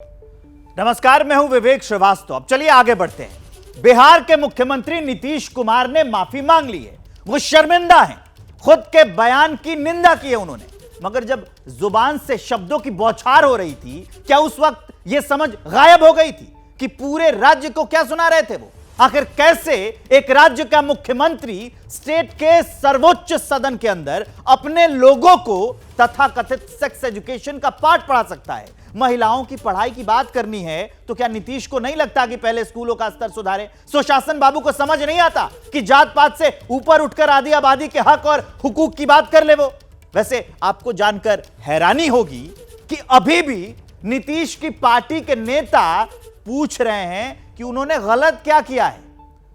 नमस्कार, मैं हूं विवेक श्रीवास्तव। अब चलिए आगे बढ़ते हैं। बिहार के मुख्यमंत्री नीतीश कुमार ने माफी मांग ली है। वो शर्मिंदा हैं, खुद के बयान की निंदा की है उन्होंने। मगर जब जुबान से शब्दों की बौछार हो रही थी, क्या उस वक्त यह समझ गायब हो गई थी कि पूरे राज्य को क्या सुना रहे थे वो? आखिर कैसे एक राज्य का मुख्यमंत्री स्टेट के सर्वोच्च सदन के अंदर अपने लोगों को तथाकथित सेक्स एजुकेशन का पाठ पढ़ा सकता है? महिलाओं की पढ़ाई की बात करनी है तो क्या नीतीश को नहीं लगता कि पहले स्कूलों का स्तर सुधारे? सुशासन बाबू को समझ नहीं आता कि जात पात से ऊपर उठकर आदि आबादी के हक और हुकूक की बात कर ले वो? वैसे आपको जानकर हैरानी होगी कि अभी भी नीतीश की पार्टी के नेता पूछ रहे हैं कि उन्होंने गलत क्या किया है।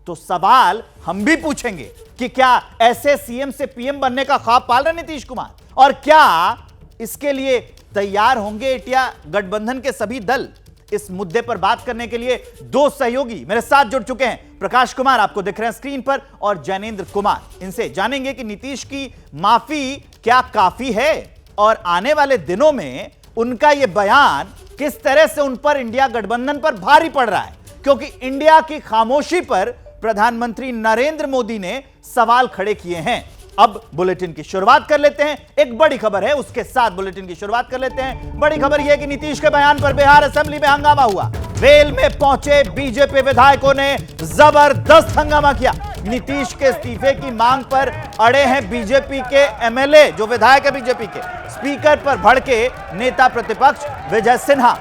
तो सवाल हम भी पूछेंगे कि क्या ऐसे सीएम से पीएम बनने का ख्वाब पाल रहे नीतीश कुमार, और क्या इसके लिए तैयार होंगे इंडिया गठबंधन के सभी दल? इस मुद्दे पर बात करने के लिए दो सहयोगी मेरे साथ जुड़ चुके हैं। प्रकाश कुमार आपको दिख रहे हैं स्क्रीन पर, और जैनेंद्र कुमार। इनसे जानेंगे कि नीतीश की माफी क्या काफी है, और आने वाले दिनों में उनका यह बयान किस तरह से उन पर इंडिया गठबंधन पर भारी पड़ रहा है, क्योंकि इंडिया की खामोशी पर प्रधानमंत्री नरेंद्र मोदी ने सवाल खड़े किए हैं। अब बुलेटिन की शुरुआत कर लेते हैं। एक बड़ी खबर है, उसके साथ बुलेटिन की शुरुआत कर लेते हैं। बड़ी खबर यह है कि नीतीश के बयान पर बिहार असेंबली में हंगामा हुआ। वेल में पहुंचे बीजेपी विधायकों ने जबरदस्त हंगामा किया। नीतीश के इस्तीफे की मांग पर अड़े हैं बीजेपी के एमएलए, जो विधायक है बीजेपी के। स्पीकर पर भड़के नेता प्रतिपक्ष विजय सिन्हा।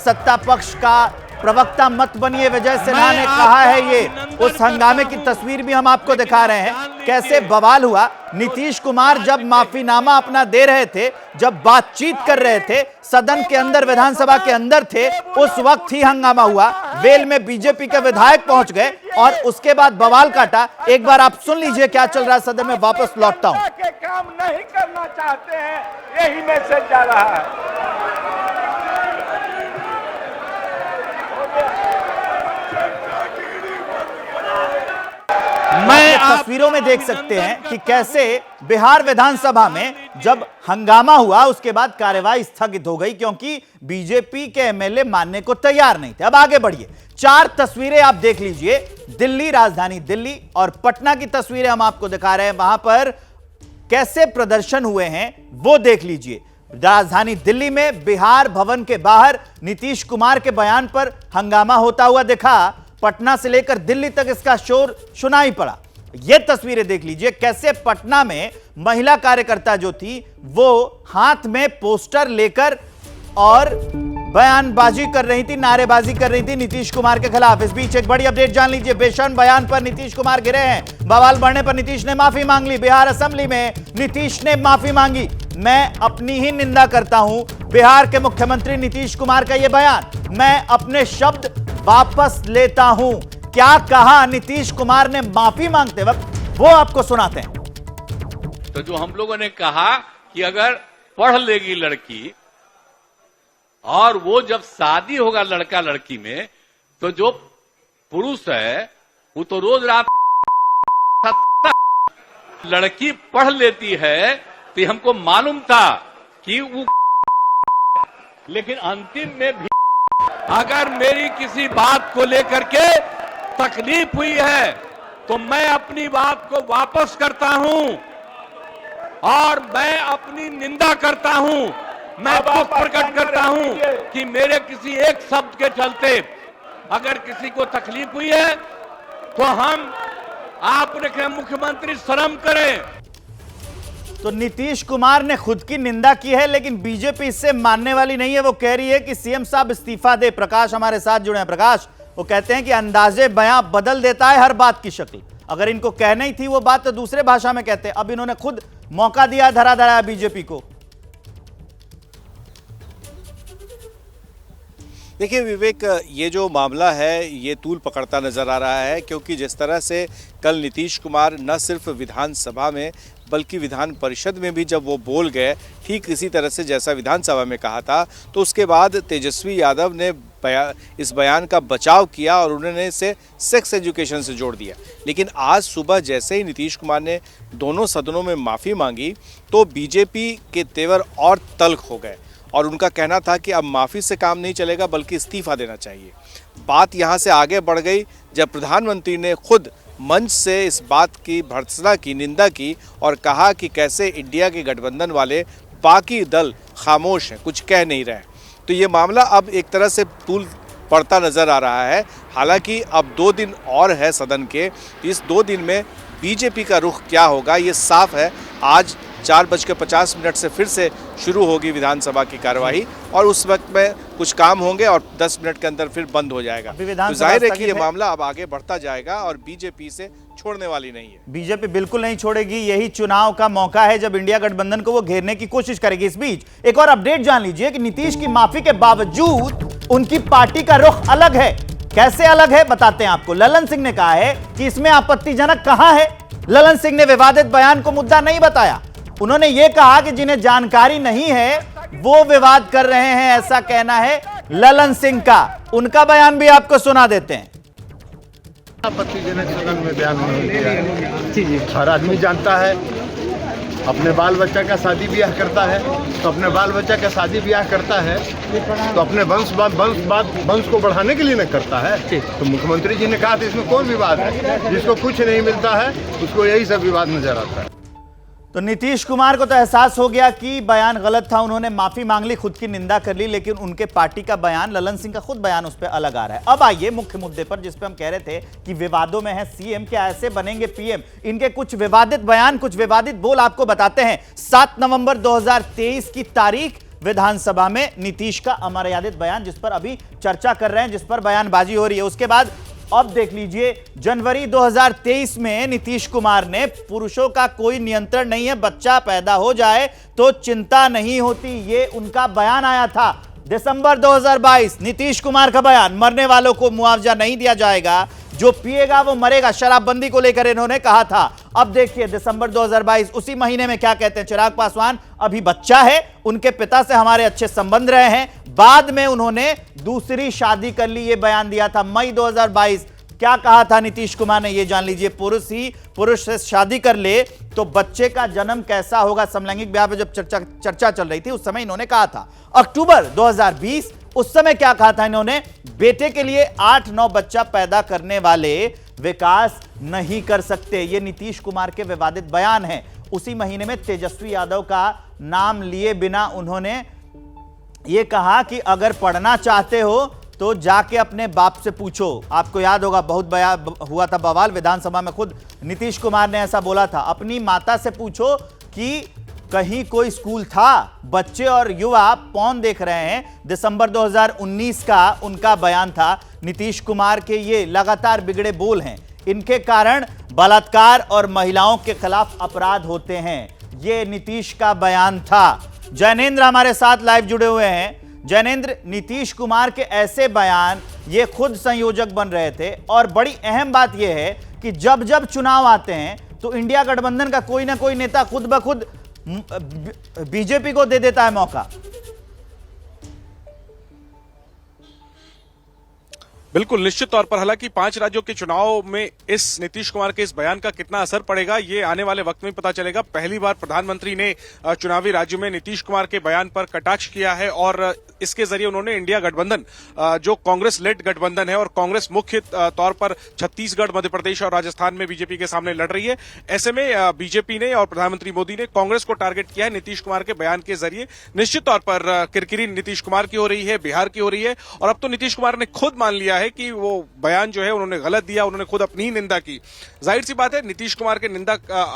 सत्ता पक्ष का प्रवक्ता मत बनिए, विजय सिन्हा ने कहा है। ये उस हंगामे की तस्वीर भी हम आपको दिखा रहे हैं, कैसे बवाल हुआ। नीतीश कुमार जब माफीनामा अपना दे रहे थे, जब बातचीत कर रहे थे, सदन के अंदर, विधानसभा के अंदर थे, उस वक्त ही हंगामा हुआ। वेल में बीजेपी के विधायक पहुंच गए और उसके बाद बवाल काटा। एक बार आप सुन लीजिए क्या चल रहा है सदन में। वापस लौटता हूं। काम नहीं करना चाहते हैं, यही मैसेज जा रहा है। मैं तस्वीरों में देख सकते हैं कि कैसे बिहार विधानसभा में जब हंगामा हुआ, उसके बाद कार्यवाही स्थगित हो गई, क्योंकि बीजेपी के एमएलए मानने को तैयार नहीं थे। अब आगे बढ़िए, चार तस्वीरें आप देख लीजिए। दिल्ली, राजधानी दिल्ली और पटना की तस्वीरें हम आपको दिखा रहे हैं। वहां पर कैसे प्रदर्शन हुए हैं वो देख लीजिए। राजधानी दिल्ली में बिहार भवन के बाहर नीतीश कुमार के बयान पर हंगामा होता हुआ दिखा। पटना से लेकर दिल्ली तक इसका शोर सुनाई पड़ा। यह तस्वीरें देख लीजिए, कैसे पटना में महिला कार्यकर्ता जो थी वो हाथ में पोस्टर लेकर और बयानबाजी कर रही थी, नारेबाजी कर रही थी नीतीश कुमार के खिलाफ। इस बीच एक बड़ी अपडेट जान लीजिए। बेशर्म बयान पर नीतीश कुमार गिरे हैं। बवाल बढ़ने पर नीतीश ने माफी मांग ली। बिहार असेंबली में नीतीश ने माफी मांगी। मैं अपनी ही निंदा करता हूं बिहार के मुख्यमंत्री नीतीश कुमार का यह बयान। मैं अपने शब्द वापस लेता हूं। क्या कहा नीतीश कुमार ने माफी मांगते वक्त, वो आपको सुनाते हैं। तो जो हम लोगों ने कहा कि अगर पढ़ लेगी लड़की और वो जब शादी होगा लड़का लड़की में, तो जो पुरुष है वो तो रोज रात लड़की पढ़ लेती है, तो हमको मालूम था कि वो, लेकिन अंतिम में भी अगर मेरी किसी बात को लेकर के तकलीफ हुई है तो मैं अपनी बात को वापस करता हूं और मैं अपनी निंदा करता हूं। मैं दुख प्रकट करता हूं कि मेरे किसी एक शब्द के चलते अगर किसी को तकलीफ हुई है तो हम आपने मुख्यमंत्री शर्म करें। तो नीतीश कुमार ने खुद की निंदा की है, लेकिन बीजेपी इससे मानने वाली नहीं है। वो कह रही है कि सीएम साहब इस्तीफा दे। प्रकाश हमारे साथ जुड़े हैं। प्रकाश, वो कहते हैं कि अंदाजे बयां बदल देता है हर बात की शक्ल। अगर इनको कहना ही थी वो बात तो दूसरे भाषा में कहते हैं। अब इन्होंने खुद मौका दिया, धरा धराया बीजेपी को। देखिए विवेक, ये जो मामला है ये तूल पकड़ता नजर आ रहा है, क्योंकि जिस तरह से कल नीतीश कुमार न सिर्फ विधानसभा में बल्कि विधान परिषद में भी जब वो बोल गए ठीक इसी तरह से जैसा विधानसभा में कहा था, तो उसके बाद तेजस्वी यादव ने इस बयान का बचाव किया और उन्होंने इसे सेक्स एजुकेशन से जोड़ दिया। लेकिन आज सुबह जैसे ही नीतीश कुमार ने दोनों सदनों में माफ़ी मांगी तो बीजेपी के तेवर और तल्ख हो गए और उनका कहना था कि अब माफ़ी से काम नहीं चलेगा बल्कि इस्तीफा देना चाहिए। बात यहाँ से आगे बढ़ गई जब प्रधानमंत्री ने खुद मंच से इस बात की भर्त्सना की, निंदा की और कहा कि कैसे इंडिया के गठबंधन वाले बाकी दल खामोश हैं, कुछ कह नहीं रहे। तो ये मामला अब एक तरह से तूल पड़ता नज़र आ रहा है। हालांकि अब 2 दिन और है सदन के, इस 2 दिन में बीजेपी का रुख क्या होगा ये साफ है। आज 4:50 से फिर से शुरू होगी विधानसभा की कार्यवाही और उस वक्त में कुछ काम होंगे और 10 मिनट के अंदर फिर बंद हो जाएगा। तो जाहिर है कि ये मामला अब आगे बढ़ता जाएगा और बीजेपी से छोड़ने वाली नहीं है। बीजेपी बिल्कुल नहीं छोड़ेगी। यही चुनाव का मौका है जब इंडिया गठबंधन को वो घेरने की कोशिश करेगी। इस बीच एक और अपडेट जान लीजिए कि नीतीश की माफी के बावजूद उनकी पार्टी का रुख अलग है। कैसे अलग है बताते हैं आपको। ललन सिंह ने कहा है कि इसमें आपत्तिजनक कहां है। ललन सिंह ने विवादित बयान को मुद्दा नहीं बताया। उन्होंने यह कहा कि जिन्हें जानकारी नहीं है वो विवाद कर रहे हैं, ऐसा कहना है ललन सिंह का। उनका बयान भी आपको सुना देते हैं। आपत्तिजनक सदन में बयान उन्होंने दिया है। हर आदमी जानता है, अपने बाल बच्चा का शादी ब्याह करता है तो अपने बाल बच्चा का शादी ब्याह करता है तो अपने वंश को बढ़ाने के लिए न करता है। तो मुख्यमंत्री जी ने कहा था इसमें कौन विवाद है, जिसको कुछ नहीं मिलता है उसको यही सब विवाद नजर आता है। तो नीतीश कुमार को तो एहसास हो गया कि बयान गलत था। उन्होंने माफी मांग ली, खुद की निंदा कर ली, लेकिन उनके पार्टी का बयान, ललन सिंह का खुद बयान उस पर अलग आ रहा है। अब आइए मुख्य मुद्दे पर, जिस पे हम कह रहे थे कि विवादों में है सीएम, क्या ऐसे बनेंगे पीएम। इनके कुछ विवादित बयान, कुछ विवादित बोल आपको बताते हैं। 7 नवंबर 2023 की तारीख, विधानसभा में नीतीश का अमर्यादित बयान, जिस पर अभी चर्चा कर रहे हैं, जिस पर बयानबाजी हो रही है। उसके बाद अब देख लीजिए, जनवरी 2023 में नीतीश कुमार ने पुरुषों का कोई नियंत्रण नहीं है, बच्चा पैदा हो जाए तो चिंता नहीं होती, ये उनका बयान आया था। दिसंबर 2022 नीतीश कुमार का बयान, मरने वालों को मुआवजा नहीं दिया जाएगा, जो पिएगा वो मरेगा, शराबबंदी को लेकर इन्होंने कहा था। अब देखिए दिसंबर 2022, उसी महीने में क्या कहते हैं चिराग पासवान, अभी बच्चा है, उनके पिता से हमारे अच्छे संबंध रहे हैं, बाद में उन्होंने दूसरी शादी कर ली, ये बयान दिया था। मई 2022 क्या कहा था नीतीश कुमार ने, ये जान लीजिए। पुरुष से शादी कर ले तो बच्चे का जन्म कैसा होगा, समलैंगिक ब्याह पर जब चर्चा चल रही थी उस समय इन्होंने कहा था। अक्टूबर 2020, उस समय क्या कहा था इन्होंने, बेटे के लिए 8-9 बच्चा पैदा करने वाले विकास नहीं कर सकते। ये नीतीश कुमार के विवादित बयान हैं। उसी महीने में तेजस्वी यादव का नाम लिए बिना उन्होंने ये कहा कि अगर पढ़ना चाहते हो तो जाके अपने बाप से पूछो। आपको याद होगा बहुत हुआ था बवाल, विधानसभा में खुद नीतीश कुमार ने ऐसा बोला था, अपनी माता से पूछो कि कहीं कोई स्कूल था। बच्चे और युवा पौन देख रहे हैं। दिसंबर 2019 का उनका बयान था। नीतीश कुमार के ये लगातार बिगड़े बोल हैं, इनके कारण बलात्कार और महिलाओं के खिलाफ अपराध होते हैं, ये नीतीश का बयान था। जैनेंद्र हमारे साथ लाइव जुड़े हुए हैं। जैनेंद्र, नीतीश कुमार के ऐसे बयान, ये खुद संयोजक बन रहे थे, और बड़ी अहम बात यह है कि जब जब चुनाव आते हैं तो इंडिया गठबंधन का कोई ना कोई नेता खुद ब खुद बीजेपी को दे देता है मौका। बिल्कुल, निश्चित तौर पर। हालांकि 5 राज्यों के चुनाव में इस नीतीश कुमार के इस बयान का कितना असर पड़ेगा ये आने वाले वक्त में पता चलेगा। पहली बार प्रधानमंत्री ने चुनावी राज्यों में नीतीश कुमार के बयान पर कटाक्ष किया है और इसके जरिए उन्होंने इंडिया गठबंधन, जो कांग्रेस लेड गठबंधन है और कांग्रेस मुख्य तौर पर छत्तीसगढ़, मध्य प्रदेश और राजस्थान में बीजेपी के सामने लड़ रही है। ऐसे में बीजेपी ने और प्रधानमंत्री मोदी ने कांग्रेस को टारगेट किया है नीतीश कुमार के बयान के जरिए। निश्चित तौर पर किरकिरी नीतीश कुमार की हो रही है, बिहार की हो रही है, और अब तो नीतीश कुमार ने खुद मान लिया है कि वो बयान जो है उन्होंने गलत दिया, उन्होंने खुद अपनी ही निंदा की। जाहिर सी बात है, नीतीश कुमार के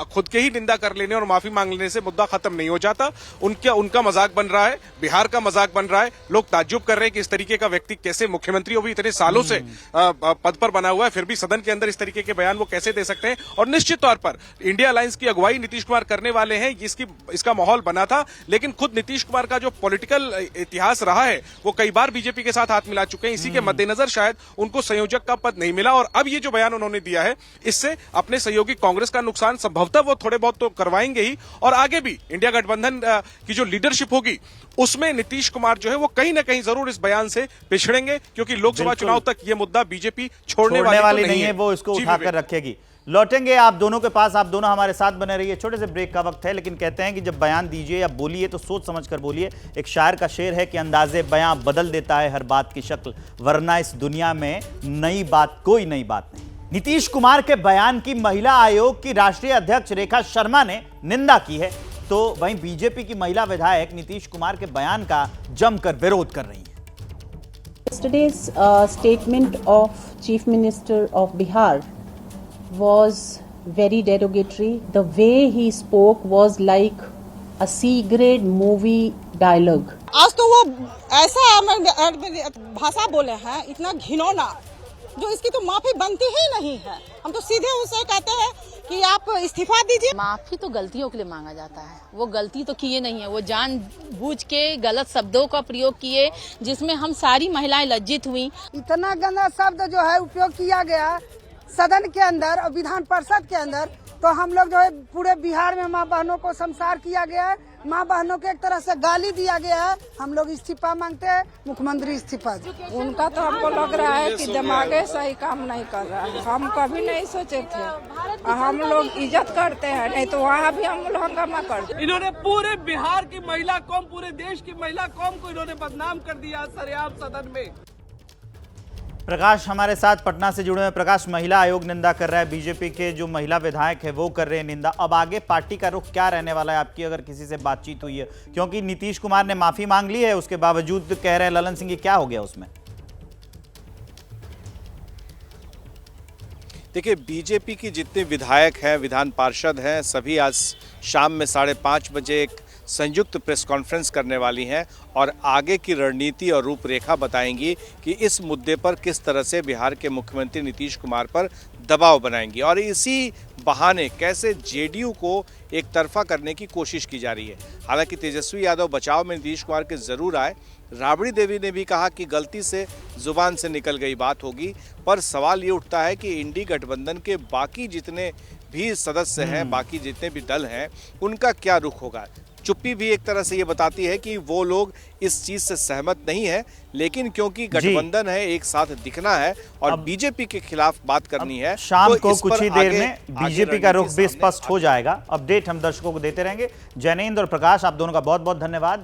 खुद के ही निंदा कर लेने और माफी मांग लेने से मुद्दा खत्म नहीं हो जाता। उनका मजाक बन रहा है, बिहार का मजाक बन रहा है। लोग ताज्जुब कर रहे हैं कि इस तरीके का व्यक्ति कैसे, मुख्यमंत्री वो भी इतने सालों से पद पर बना हुआ है, फिर भी सदन के अंदर इस तरीके के बयान वो कैसे दे सकते हैं। और निश्चित तौर पर इंडिया अलायंस की अगुवाई नीतीश कुमार करने वाले हैं, इसका माहौल बना था। लेकिन खुद नीतीश कुमार का जो पॉलिटिकल इतिहास रहा है वो कई बार बीजेपी के साथ हाथ मिला चुके हैं। इसी के मद्देनजर शायद उनको संयोजक का पद नहीं मिला, और अब ये जो बयान उन्होंने दिया है इससे अपने सहयोगी कांग्रेस का नुकसान संभवतः वो थोड़े बहुत तो करवाएंगे ही, और आगे भी इंडिया गठबंधन की जो लीडरशिप होगी उसमें नीतीश कुमार जो है वो कहीं ना कहीं जरूर इस बयान से पिछड़ेंगे, क्योंकि लोकसभा चुनाव तक ये मुद्दा बीजेपी छोड़ने वाली नहीं है, वो इसको उठाकर रखेगी। लौटेंगे आप दोनों के पास, आप दोनों हमारे साथ बने रहिए। छोटे से ब्रेक का वक्त है, लेकिन कहते हैं कि जब बयान दीजिए या बोलिए तो सोच समझ कर बोलिए। एक शायर का शेर है कि अंदाजे बयां बदल देता है हर बात की शक्ल, वरना इस दुनिया में नई बात कोई नई बात नहीं। नीतीश कुमार के बयान की महिला आयोग की राष्ट्रीय अध्यक्ष रेखा शर्मा ने निंदा की है, तो वहीं बीजेपी की महिला विधायक नीतीश कुमार के बयान का जमकर विरोध कर रही हैं। Yesterday's statement of Chief Minister of Bihar was very derogatory. The way he spoke was like a C-grade movie dialogue. आज तो वो ऐसा भाषा बोले हैं, इतना घिनौना, जो इसकी तो माफी बनती ही नहीं है। हम तो सीधे उसे कहते हैं कि आप इस्तीफा दीजिए। माफी तो गलतियों के लिए मांगा जाता है, वो गलती तो किए नहीं है, वो जानबूझ के गलत शब्दों का प्रयोग किए जिसमें हम सारी महिलाएं लज्जित हुई। इतना गंदा शब्द जो है उपयोग किया गया सदन के अंदर और विधान परिषद के अंदर, तो हम लोग जो है पूरे बिहार में माँ बहनों को शमशार किया गया है, माँ बहनों को एक तरह से गाली दिया गया है। हम लोग इस्तीफा मांगते हैं, मुख्यमंत्री इस्तीफा दे। उनका तो हमको लग रहा है कि दिमागे सही काम नहीं कर रहा है। हम कभी नहीं सोचे थे, हम लोग इज्जत करते हैं, नहीं तो वहाँ भी हम लोग हंगामा करते। इन्होंने पूरे बिहार की महिला कौम, पूरे देश की महिला कौम को इन्होंने बदनाम कर दिया सरेआम सदन में। प्रकाश हमारे साथ पटना से जुड़े हैं। प्रकाश, महिला आयोग निंदा कर रहा है, बीजेपी के जो महिला विधायक है वो कर रहे हैं निंदा। अब आगे पार्टी का रुख क्या रहने वाला है आपकी, अगर किसी से बातचीत हुई है? क्योंकि नीतीश कुमार ने माफी मांग ली है, उसके बावजूद कह रहे हैं ललन सिंह, क्या हो गया उसमें? देखिए, बीजेपी की जितने विधायक हैं, विधान पार्षद हैं, सभी आज शाम में 5:30 बजे एक संयुक्त प्रेस कॉन्फ्रेंस करने वाली हैं और आगे की रणनीति और रूपरेखा बताएंगी कि इस मुद्दे पर किस तरह से बिहार के मुख्यमंत्री नीतीश कुमार पर दबाव बनाएंगी और इसी बहाने कैसे जेडीयू को एक तरफा करने की कोशिश की जा रही है। हालांकि तेजस्वी यादव बचाव में नीतीश कुमार के जरूर आए। राबड़ी देवी ने भी कहा कि गलती से जुबान से निकल गई बात होगी, पर सवाल ये उठता है कि इंडी गठबंधन के बाकी जितने भी सदस्य हैं, बाकी जितने भी दल हैं, उनका क्या रुख होगा। चुप्पी भी एक तरह से ये बताती है कि वो लोग इस चीज से सहमत नहीं है, लेकिन क्योंकि गठबंधन है, एक साथ दिखना है और बीजेपी के खिलाफ बात करनी है, शाम तो को कुछ ही देर आगे, में बीजेपी का रुख भी स्पष्ट हो जाएगा। अपडेट हम दर्शकों को देते रहेंगे। जैनेंद्र और प्रकाश, आप दोनों का बहुत बहुत धन्यवाद।